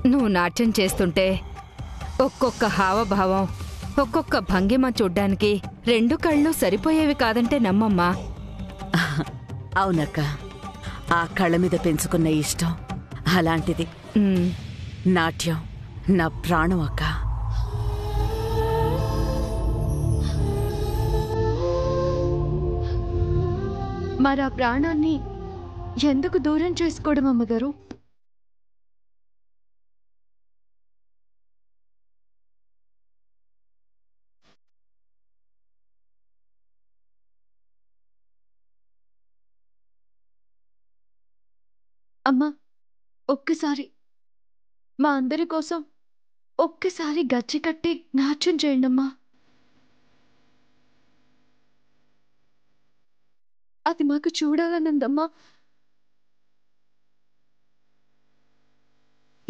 నువ్వు నాట్యం చేస్తుంటే ఒక్కొక్క హావభావం, ఒక్కొక్క భంగిమ చూడ్డానికి 2 కళ్ళు సరిపోయేవి కాదంటే నమ్మమ్మా. అవునక్క, ఆ కళ్ళ మీద పెంచుకున్న ఇష్టం అలాంటిది. నాట్యం నా ప్రాణం అక్క. మరి ఆ ప్రాణాన్ని ఎందుకు దూరం చేసుకోవడం అమ్మగారు? అమ్మా, ఒక్కసారి మా అందరి కోసం ఒక్కసారి గచ్చి కట్టి నాట్యం చేయండమ్మా. అది మాకు చూడాలనుందమ్మా.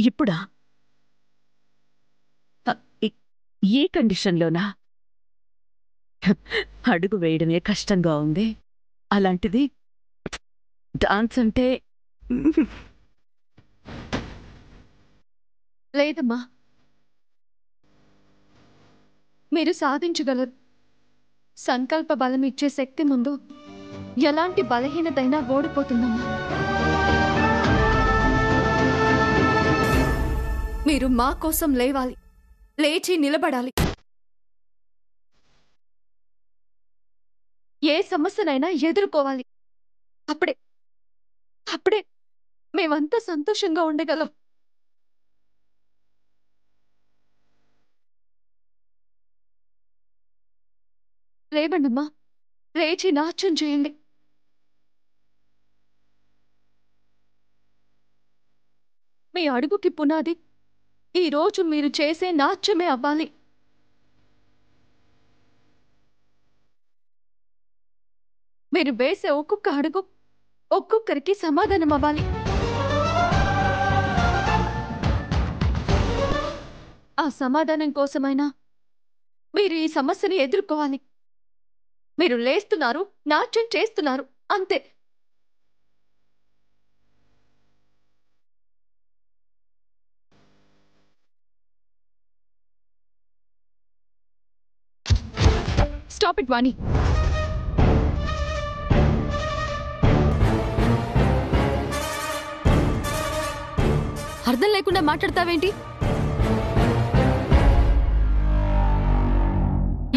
ఇప్పుడా? ఈ కండిషన్లోనా? అడుగు వేయడమే కష్టంగా ఉంది, అలాంటిది డాన్స్ అంటే. లేదమ్మా, మీరు సాధించగలరు. సంకల్ప బలం ఇచ్చే శక్తి ముందు ఎలాంటి బలహీనతైనా ఓడిపోతుందమ్మా. మీరు మా కోసం లేవాలి, లేచి నిలబడాలి. ఏ సమస్యనైనా ఎదుర్కోవాలి. అప్పుడే మేమంతా సంతోషంగా ఉండగలం. లేవండమ్మా, లేచి నాట్యం చేయండి. మీ అడుగుకి పునాది ఈరోజు మీరు చేసే నాట్యమే అవ్వాలి. మీరు వేసే ఒక్కొక్క అడుగు ఒక్కొక్కరికి సమాధానం అవ్వాలి. ఆ సమాధానం కోసమైనా మీరు ఈ సమస్యని ఎదుర్కోవాలి. మీరు లేస్తున్నారు, నాట్యం చేస్తున్నారు, అంతే. స్టాప్ ఇట్ వాణి. అర్థం లేకుండా మాట్లాడతావేంటి?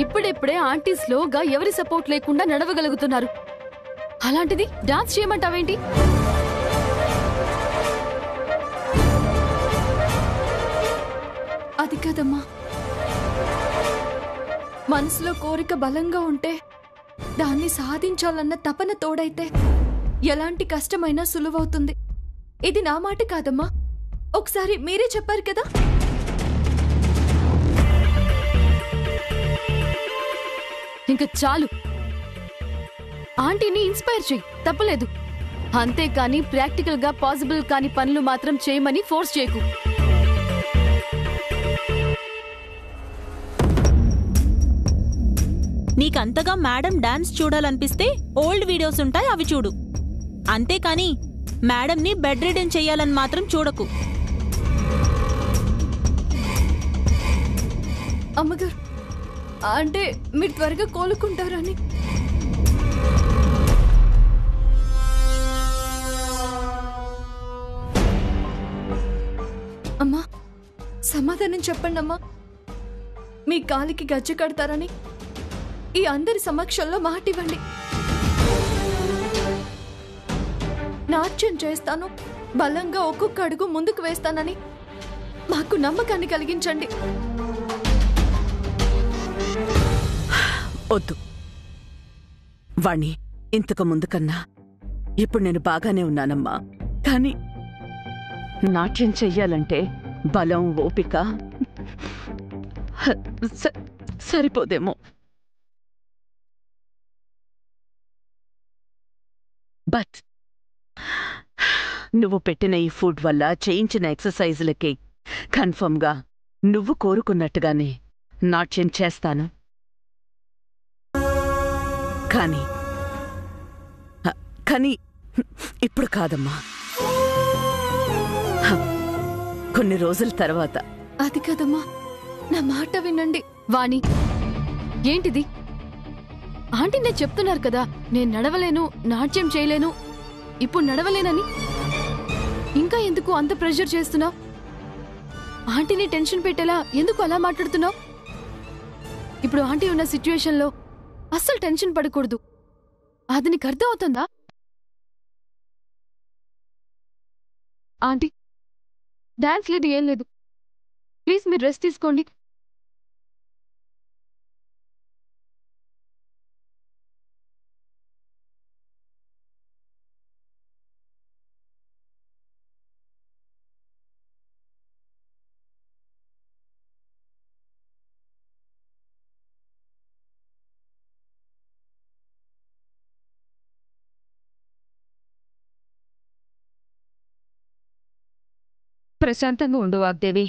ఇప్పుడిప్పుడే ఆంటీ స్లోగా ఎవరి సపోర్ట్ లేకుండా నడవగలుగుతున్నారు. అలాంటిది డాన్స్ చేయమంటావేంటి? అది కదమ్మా, మనసులో కోరిక బలంగా ఉంటే దాన్ని సాధించాలన్న తపన తోడైతే ఎలాంటి కష్టమైనా సులువవుతుంది. ఇది నా మాట కాదమ్మా, ఒకసారి మీరే చెప్పారు కదా. ఇంకా చాలు. ఆంటీని ఇన్స్పైర్ చెయ్యి, తప్పలేదు. అంతేకాని ప్రాక్టికల్ గా పాసిబుల్ కాని పనులు మాత్రం చేయమని ఫోర్స్ చేయకు. నీకంతగా మేడం డాన్స్ చూడాలనిపిస్తే ఓల్డ్ వీడియోస్ ఉంటాయి, అవి చూడు. అంతేకాని మేడంని బెడ్ రిడెన్ చెయ్యాలని మాత్రం చూడకు. అమ్మగారు, అంటే మీరు త్వరగా కోలుకుంటారని. అమ్మా, సమాధానం చెప్పండి అమ్మా. మీ కాలికి గజ్జె కడతారని ఈ అందరి సమక్షంలో మాటివ్వండి. నాట్యం చేస్తాను, బలంగా ఒక్కొక్క అడుగు ముందుకు వేస్తానని మాకు నమ్మకాన్ని కలిగించండి. వద్దు వాణి, ఇంతకు ముందు కన్నా ఇప్పుడు నేను బాగానే ఉన్నానమ్మా. కానీ నాట్యం చెయ్యాలంటే బలం, ఓపిక సరిపోదేమో. బట్ నువ్వు పెట్టిన ఈ ఫుడ్ వల్ల, చేయించిన ఎక్సర్సైజులకి కన్ఫర్మ్గా నువ్వు కోరుకున్నట్టుగానే నాట్యం చేస్తాను. కానీ ఇప్పుడు కాదమ్మా. కొన్ని రోజుల తర్వాత. అది కదమ్మా, నా మాట వినండి. వాణి, ఏంటిది? ఆంటీ నేను చెప్తున్నారు కదా, నేను నడవలేను, నాట్యం చేయలేను, ఇప్పుడు నడవలేనని. ఇంకా ఎందుకు అంత ప్రెషర్ చేస్తున్నావు? ఆంటీని టెన్షన్ పెట్టేలా ఎందుకు అలా మాట్లాడుతున్నావు? ఇప్పుడు ఆంటీ ఉన్న సిచ్యువేషన్లో అస్సలు టెన్షన్ పడకూడదు. అది నీకు అర్థం అవుతుందా? ఆంటీ, డాన్స్ లేదు, ఏం లేదు. ప్లీజ్ మీరు రెస్ట్ తీసుకోండి. ప్రశాంతంగా ఉండు వాగ్దేవి.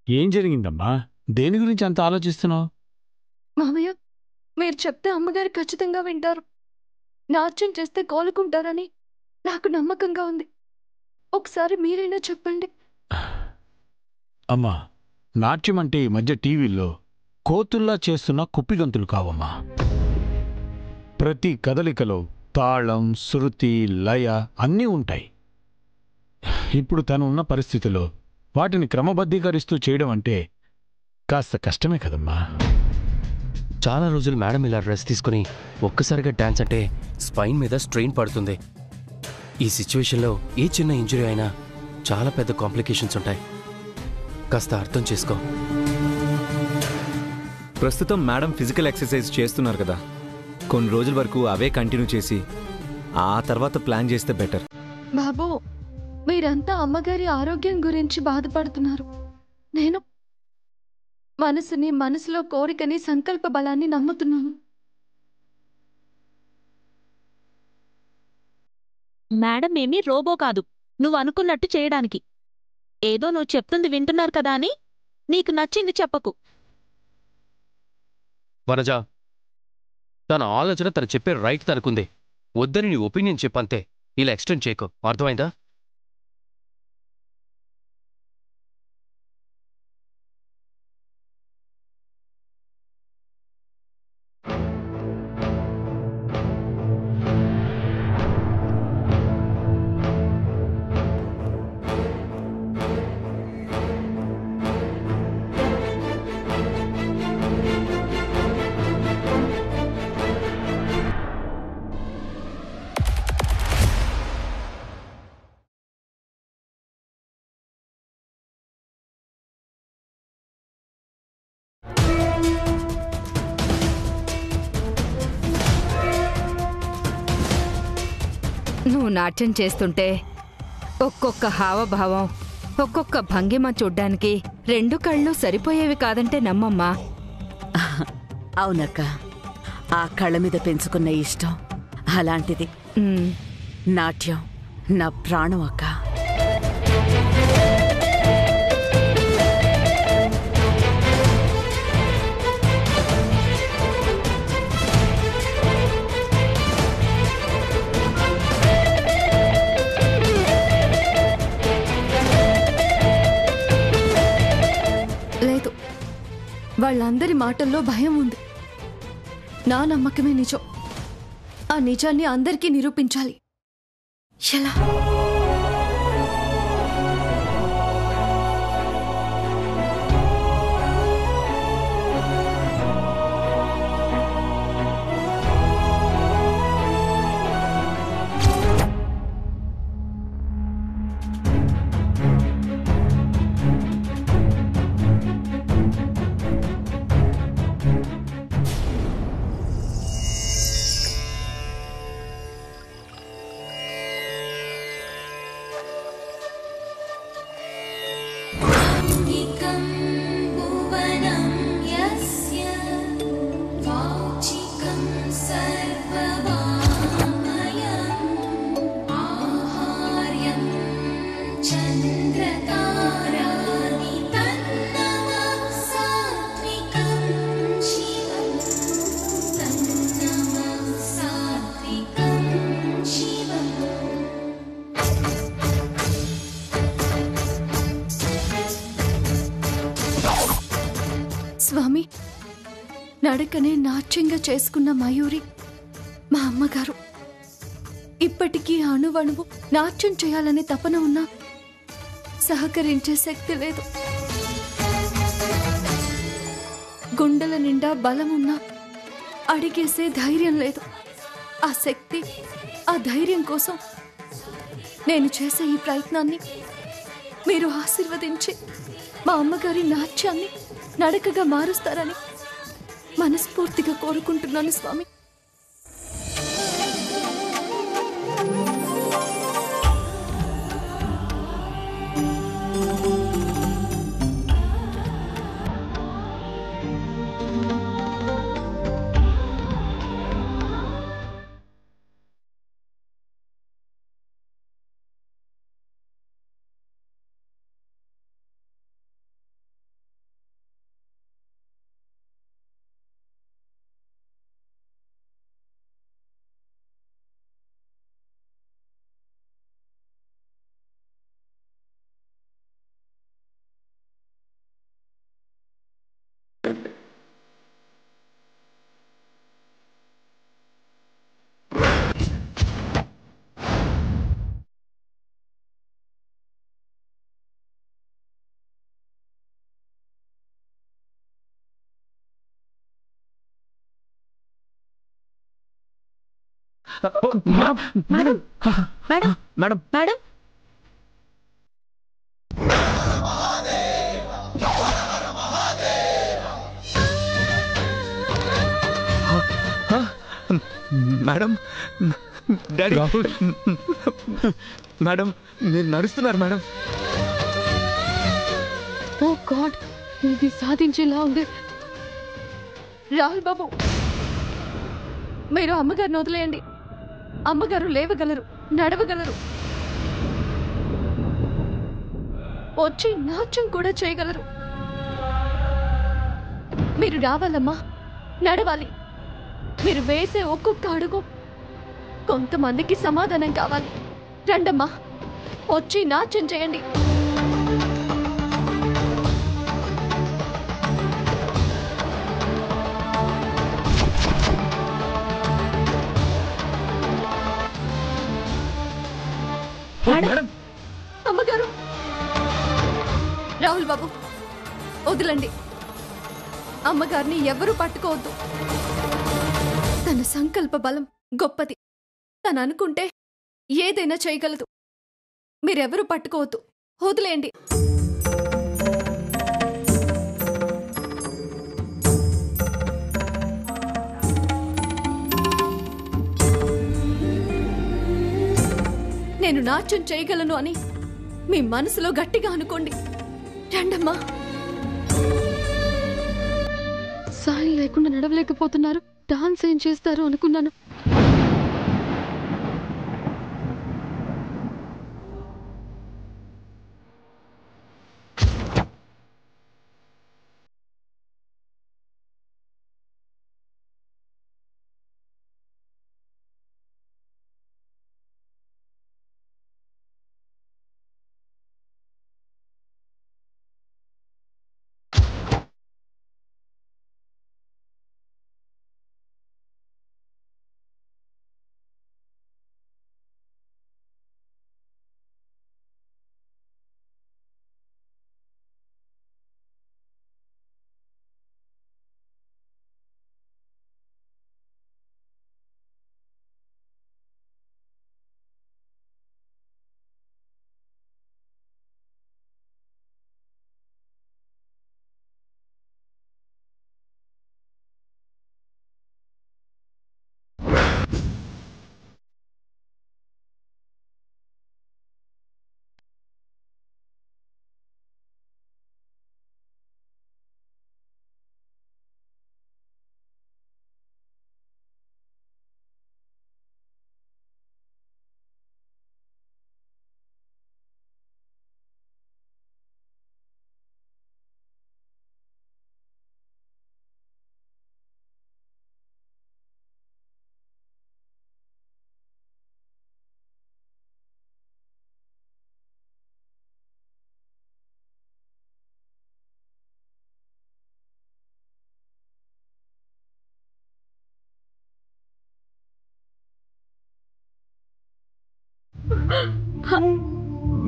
ఏం జరిగిందమ్మా? దేని గురించి అంత ఆలోచిస్తున్నావు? మామయ్య, మీరు చెప్తే అమ్మగారు ఖచ్చితంగా వింటారు. నాట్యం చేస్తే కోలుకుంటారని నాకు నమ్మకంగా ఉంది. ఒకసారి మీరైనా చెప్పండి. అమ్మా, నాట్యం అంటే ఈ మధ్య టీవీల్లో కోతుల్లా చేస్తున్న కుప్పిగంతులు కావమ్మా. ప్రతి కదలికలో తాళం, శృతి, లయ అన్నీ ఉంటాయి. ఇప్పుడు తను ఉన్న పరిస్థితిలో వాటిని క్రమబద్ధీకరిస్తూ చేయడం అంటే కాస్త కష్టమే కదమ్మా. చాలా రోజులు మేడం ఇలా రెస్ట్ తీసుకుని ఒక్కసారిగా డాన్స్ అంటే స్పైన్ మీద స్ట్రెయిన్ పడుతుంది. ఈ సిచ్యువేషన్లో ఏ చిన్న ఇంజరీ అయినా చాలా పెద్ద కాంప్లికేషన్స్ ఉంటాయి. కాస్త అర్థం చేసుకో. ప్రస్తుతం మేడం ఫిజికల్ ఎక్సర్సైజ్ చేస్తున్నారు కదా, కొన్ని రోజుల వరకు అవే కంటిన్యూ చేసి ఆ తర్వాత ప్లాన్ చేస్తే బెటర్. బాబు, మీరంతా అమ్మగారి ఆరోగ్యం గురించి బాధపడుతున్నారు. నేను మనసులో కోరికని, సంకల్ప బలాన్ని నమ్ముతున్నాను. మేడం ఏమీ రోబో కాదు నువ్వు అనుకున్నట్టు చేయడానికి. ఏదో నువ్వు చెప్తుంది వింటున్నారు కదా అని నీకు నచ్చింది చెప్పకు. వనజ, తన ఆలోచన తను చెప్పే రైట్ తనకుంది. వద్దని నీ ఒపీనియన్ చెప్పంతే. ఇలా ఎక్స్టెండ్ చేయకు, అర్థమైందా? నువ్వు నాట్యం చేస్తుంటే ఒక్కొక్క హావభావం, ఒక్కొక్క భంగిమ చూడ్డానికి 2 కళ్ళు సరిపోయేవి కాదంటే నమ్మమ్మా. అవునక్క, ఆ కళ్ళ మీద పెంచుకున్న ఇష్టం అలాంటిది. నాట్యం నా ప్రాణం అక్క. లేదు, వాళ్ళందరి మాటల్లో భయం ఉంది. నా నమ్మకమే నిజం. ఆ నిజాన్ని అందరికీ నిరూపించాలి. ఎలా? స్వామి, నడకనే నాట్యంగా చేసుకున్న మయూరి మా అమ్మగారు. ఇప్పటికీ అణువణువు నాట్యం చేయాలనే తపన ఉన్నా సహకరించే శక్తి లేదు. గుండెల నిండా బలం ఉన్నా అడిగేసే ధైర్యం లేదు. ఆ శక్తి, ఆ ధైర్యం కోసం నేను చేసే ఈ ప్రయత్నాన్ని మీరు ఆశీర్వదించి మా అమ్మగారి నాట్యాన్ని నడకగా మారుస్తారని మనస్ఫూర్తిగా కోరుకుంటున్నాను స్వామి. Madam madam madam madam madam daddy madam మీరు నడుస్తున్నారు మేడం. ఓ గాడ్, ఇది సాధించేలా ఉంది. రాహుల్ బాబు, మీరు అమ్మగారిని వదిలేయండి. అమ్మగారు లేవగలరు, నడవగలరు, వచ్చి నాట్యం కూడా చేయగలరు. మీరు రావాలమ్మా, నడవాలి. మీరు వేసే ఒక్కొక్క అడుగు కొంతమందికి సమాధానం కావాలి. రండమ్మా, వచ్చి నాట్యం చేయండి. అమ్మగారు, రాహుల్ బాబు వదలండి. అమ్మగారిని ఎవరూ పట్టుకోవద్దు. తన సంకల్ప బలం గొప్పది. తను అనుకుంటే ఏదైనా చేయగలదు. మీరెవరూ పట్టుకోవద్దు, వదిలేయండి. నేను నాట్యం చేయగలను అని మీ మనసులో గట్టిగా అనుకోండి. రండమ్మా. సాయం లేకుండా నడవలేకపోతున్నారు, డాన్స్ ఏం చేస్తారు అనుకున్నాను.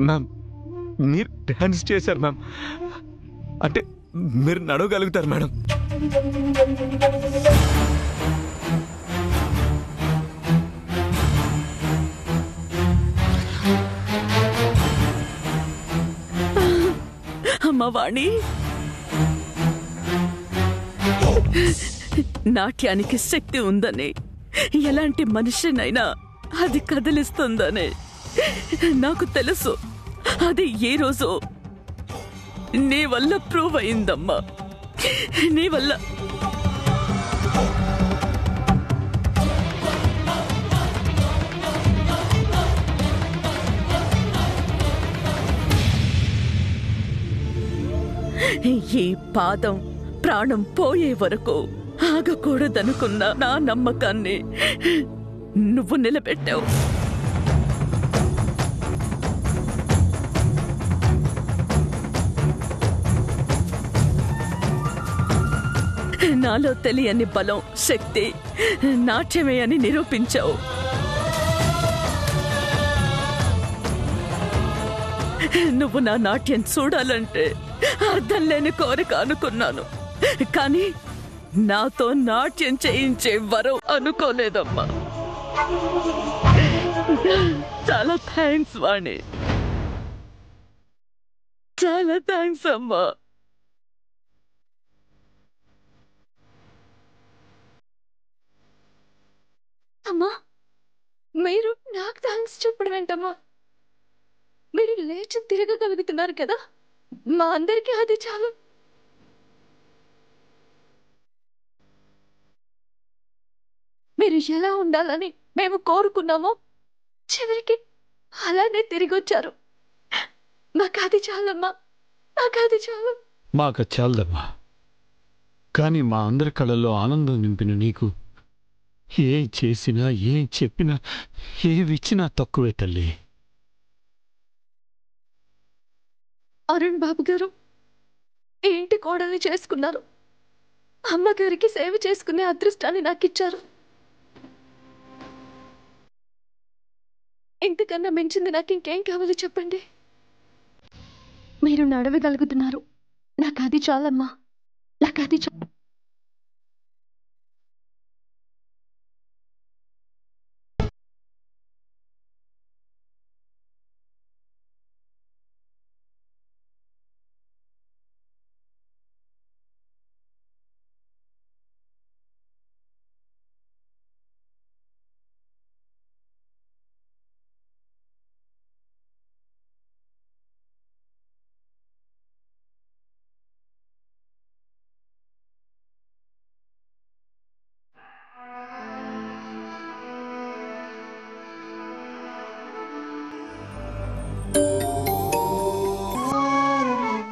మ్యామ్ మీరు డ్యాన్స్ చేశారు మ్యామ్, అంటే మీరు నడవగలుగుతారు మేడం. అమ్మవాణి, నాట్యానికి శక్తి ఉందని, ఎలాంటి మనిషినైనా అది కదిలిస్తుందని నాకు తెలుసు. అది ఏ రోజు నీ వల్ల ప్రూవ్ అయిందమ్మా, నీ వల్ల. ఈ పాదం ప్రాణం పోయే వరకు ఆగకూడదనుకున్న నా నమ్మకాన్ని నువ్వు నిలబెట్టావు. నాలో తెలియని బలం, శక్తి నాట్యమే అని నిరూపించావు. నువ్వు నా నాట్యం చూడాలంటే అర్థం లేని కోరిక అనుకున్నాను, కానీ నాతో నాట్యం చేయించే వరం అనుకోలేదమ్మా. చాలా థ్యాంక్స్ వాణి, చాలా థ్యాంక్స్ అమ్మా. అమ్మా, మీరు నాకు థ్యాంక్స్ చెప్పడం ఏంటమ్మా? మీరు లేచి తిరగగలుగుతున్నారు కదా, మా అందరికీ అది చాలు. మీరు ఎలా ఉండాలని మేము కోరుకున్నామో చివరికి అలానే తిరిగి వచ్చారు. మాకు అది చాలమ్మా, మాకు అది చాలు. మాకు చాలదమ్మా, కానీ మా అందరి కళల్లో ఆనందం నింపిన నీకు ఏం చేసినా, ఏం చెప్పినా, ఏవిచ్చినా తక్కువే తల్లి. అరుణ్ బాబు గారు ఈ ఇంటి కోడల్ని చేసుకున్నారు. అమ్మగారికి సేవ చేసుకునే అదృష్టాన్ని నాకు ఇచ్చారు. ఇంతకన్నా మించింది నాకు ఇంకేం కావాలో చెప్పండి. మీరు నడవగలుగుతున్నారు, నాకు అది చాలమ్మా, నాకు అది చాలు.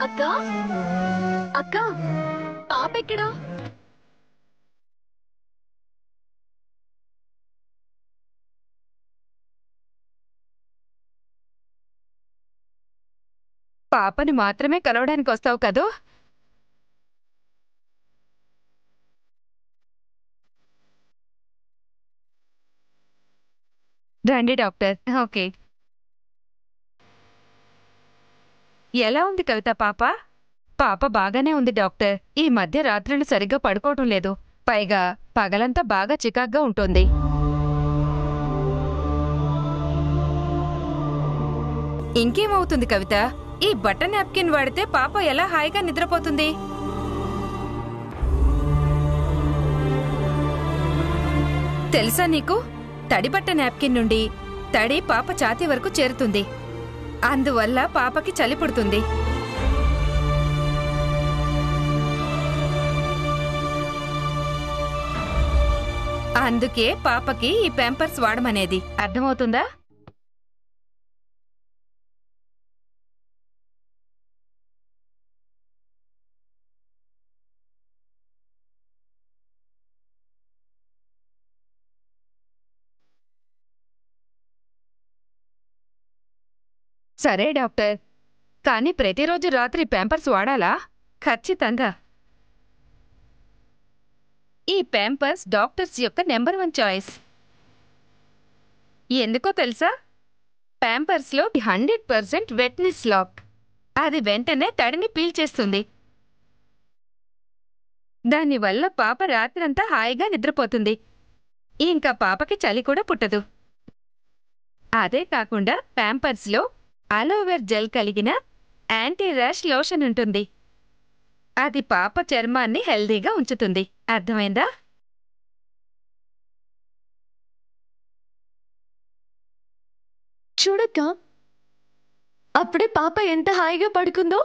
అక్క, అక్క, పాప ఎక్కడా? పాపని మాత్రమే కలవడానికి వస్తావు కదూ? రండి డాక్టర్. ఓకే. ఎలా ఉంది కవిత పాప? పాప బాగానే ఉంది డాక్టర్. ఈ మధ్య రాత్రులు సరిగ్గా పడుకోవటం లేదు, పైగా పగలంతా బాగా చికాగ్గా ఉంటుంది. ఇంకేమవుతుంది కవిత? ఈ బటన్ నాప్కిన్ వాడితే పాప ఎలా హాయిగా నిద్రపోతుంది? తెలుసా నీకు, తడి బట్ట నాప్కిన్ నుండి తడి పాప ఛాతీ వరకు చేరుతుంది. అందువల్ల పాపకి చలి పుడుతుంది. అందుకే పాపకి ఈ ప్యాంపర్స్ వాడమనేది. అర్థమవుతుందా? సరే డాక్టర్, కానీ ప్రతిరోజు రాత్రి ప్యాంపర్స్ వాడాలా? ఖచ్చితంగా. ఈ ప్యాంపర్స్ డాక్టర్స్ యొక్క నెంబర్ 1 చాయిస్. ఎందుకో తెలుసా? ప్యాంపర్స్లో 100% వెట్నెస్ లాక్. అది వెంటనే తడిని పీల్చేస్తుంది. దానివల్ల పాప రాత్రంతా హాయిగా నిద్రపోతుంది. ఇంకా పాపకి చలి కూడా పుట్టదు. అదే కాకుండా ప్యాంపర్స్లో అలోవెర్ జెల్ కలిగిన యాంటీ ర్యాష్ లోషన్ ఉంటుంది. అది పాప చర్మాన్ని హెల్దీగా ఉంచుతుంది. అర్థమైందా? చూడక్క, అప్పుడే పాప ఎంత హాయిగా పడుకుందో.